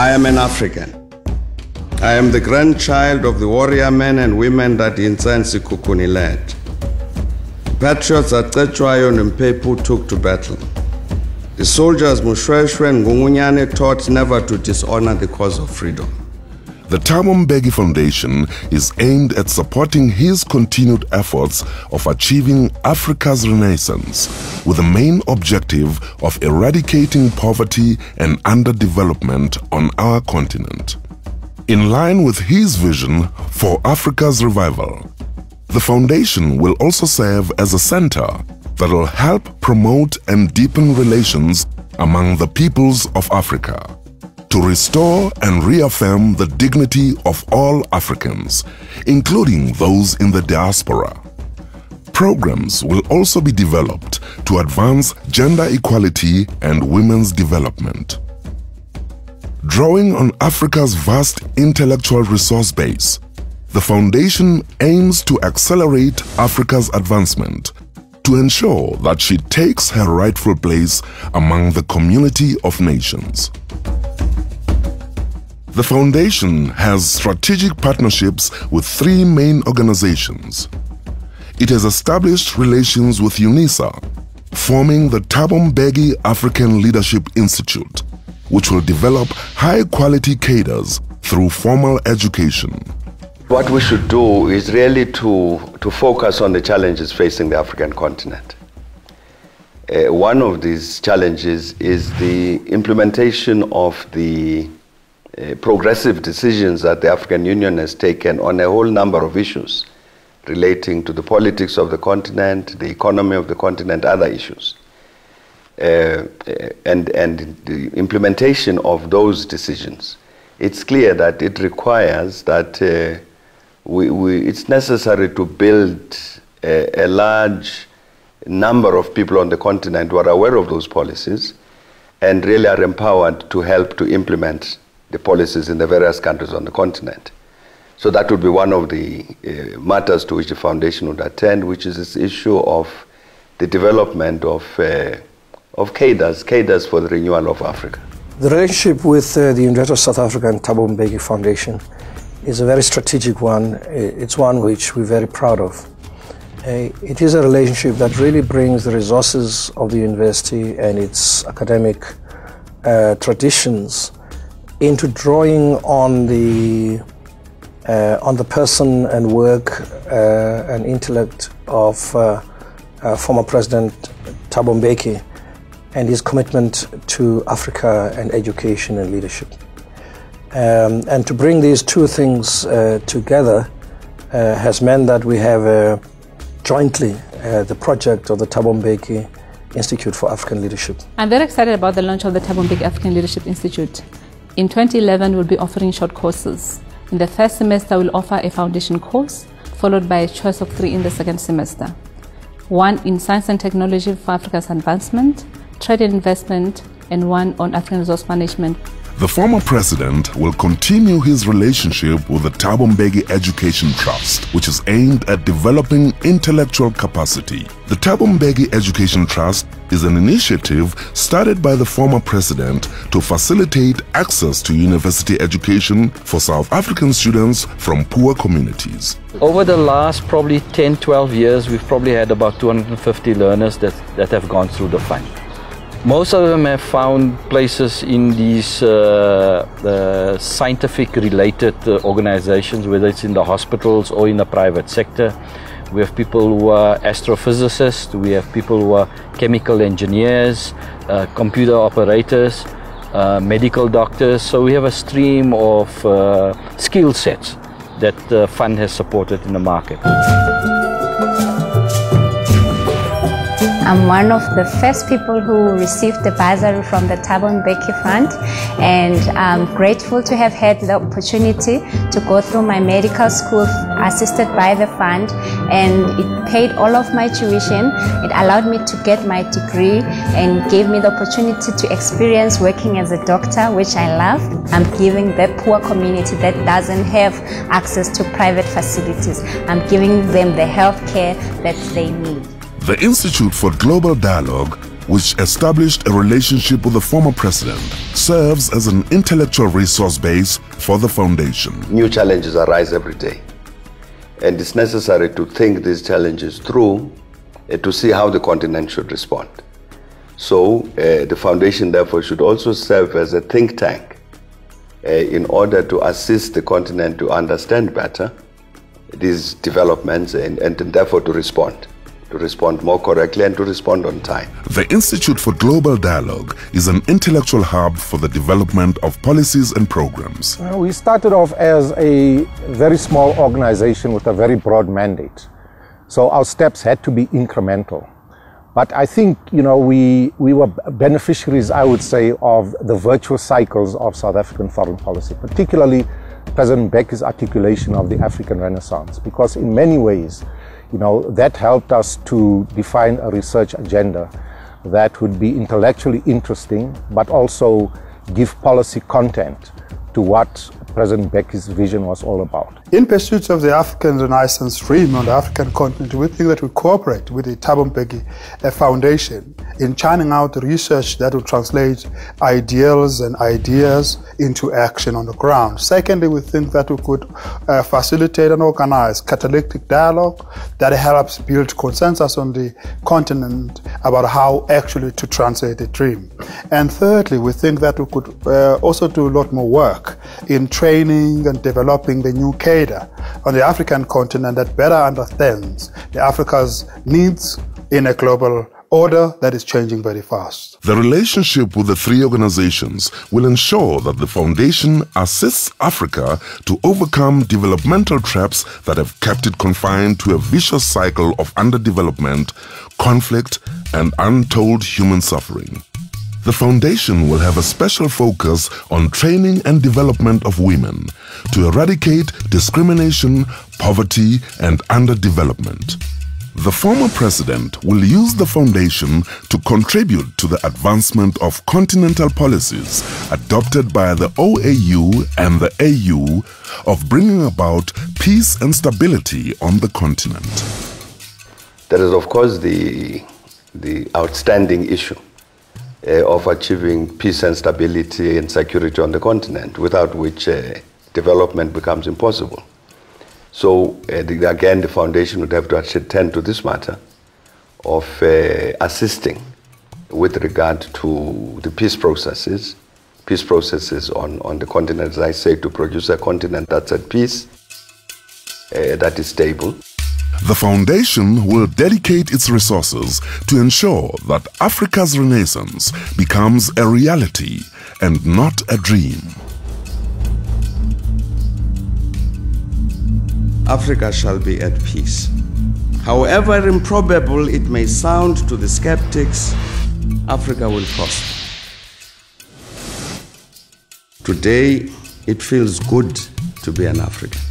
I am an African. I am the grandchild of the warrior men and women that Insansi Kukuni led. Patriots at Tetshwayo and Mpepu took to battle. The soldiers Mushweshwe and Ngumunyane taught never to dishonor the cause of freedom. The Thabo Mbeki Foundation is aimed at supporting his continued efforts of achieving Africa's renaissance with the main objective of eradicating poverty and underdevelopment on our continent. In line with his vision for Africa's revival, the foundation will also serve as a center that will help promote and deepen relations among the peoples of Africa, to restore and reaffirm the dignity of all Africans, including those in the diaspora. Programs will also be developed to advance gender equality and women's development. Drawing on Africa's vast intellectual resource base, the foundation aims to accelerate Africa's advancement to ensure that she takes her rightful place among the community of nations. The foundation has strategic partnerships with 3 main organizations. It has established relations with UNISA, forming the Thabo Mbeki African Leadership Institute, which will develop high-quality cadres through formal education. What we should do is really to focus on the challenges facing the African continent. One of these challenges is the implementation of the progressive decisions that the African Union has taken on a whole number of issues relating to the politics of the continent, the economy of the continent, other issues. And the implementation of those decisions, it's clear that it requires that it's necessary to build a large number of people on the continent who are aware of those policies and really are empowered to help to implement the policies in the various countries on the continent. So that would be one of the matters to which the foundation would attend, which is this issue of the development of cadres for the renewal of Africa. The relationship with the University of South Africa and Thabo Mbeki Foundation is a very strategic one. It's one which we're very proud of. It is a relationship that really brings the resources of the university and its academic traditions into drawing on the person and work and intellect of former President Thabo Mbeki and his commitment to Africa and education and leadership. And to bring these two things together has meant that we have jointly the project of the Thabo Mbeki Institute for African Leadership. I'm very excited about the launch of the Thabo Mbeki African Leadership Institute. In 2011, we'll be offering short courses. In the first semester, we'll offer a foundation course, followed by a choice of 3 in the second semester. 1 in science and technology for Africa's advancement, trade and investment, and 1 on African resource management. The former president will continue his relationship with the Thabo Mbeki Education Trust, which is aimed at developing intellectual capacity. The Thabo Mbeki Education Trust is an initiative started by the former president to facilitate access to university education for South African students from poor communities. Over the last probably 10-12 years, we've probably had about 250 learners that have gone through the fund. Most of them have found places in these scientific-related organizations, whether it's in the hospitals or in the private sector. We have people who are astrophysicists, we have people who are chemical engineers, computer operators, medical doctors. So we have a stream of skill sets that the fund has supported in the market. I'm one of the first people who received the bursary from the Thabo Mbeki Fund, and I'm grateful to have had the opportunity to go through my medical school assisted by the fund, and it paid all of my tuition. It allowed me to get my degree and gave me the opportunity to experience working as a doctor, which I love. I'm giving the poor community that doesn't have access to private facilities, I'm giving them the health care that they need. The Institute for Global Dialogue which established a relationship with the former president, serves as an intellectual resource base for the foundation. New challenges arise every day, and it's necessary to think these challenges through to see how the continent should respond. So the foundation therefore should also serve as a think tank in order to assist the continent to understand better these developments and therefore to respond more correctly and to respond on time. The Institute for Global Dialogue is an intellectual hub for the development of policies and programs. We started off as a very small organization with a very broad mandate. So our steps had to be incremental. But I think, we were beneficiaries, I would say, of the virtuous cycles of South African foreign policy, particularly President Mbeki's articulation of the African Renaissance, because in many ways, that helped us to define a research agenda that would be intellectually interesting, but also give policy content to what President Mbeki's vision was all about. In pursuit of the African Renaissance dream on the African continent, we think that we cooperate with the Thabo Mbeki Foundation in churning out research that will translate ideals and ideas into action on the ground. Secondly, we think that we could facilitate and organize catalytic dialogue that helps build consensus on the continent about how actually to translate the dream. And thirdly, we think that we could also do a lot more work in training and developing the new cadre on the African continent that better understands Africa's needs in a global order that is changing very fast. The relationship with the three organizations will ensure that the foundation assists Africa to overcome developmental traps that have kept it confined to a vicious cycle of underdevelopment, conflict, and untold human suffering. The foundation will have a special focus on training and development of women to eradicate discrimination, poverty, and underdevelopment. The former president will use the foundation to contribute to the advancement of continental policies adopted by the OAU and the AU of bringing about peace and stability on the continent. There is, of course, the outstanding issue of achieving peace and stability and security on the continent, without which development becomes impossible. So again, the foundation would have to attend to this matter of assisting with regard to the peace processes on the continent, as I say, to produce a continent that's at peace, that is stable. The foundation will dedicate its resources to ensure that Africa's Renaissance becomes a reality and not a dream. Africa shall be at peace. However improbable it may sound to the skeptics, Africa will prosper. Today, it feels good to be an African.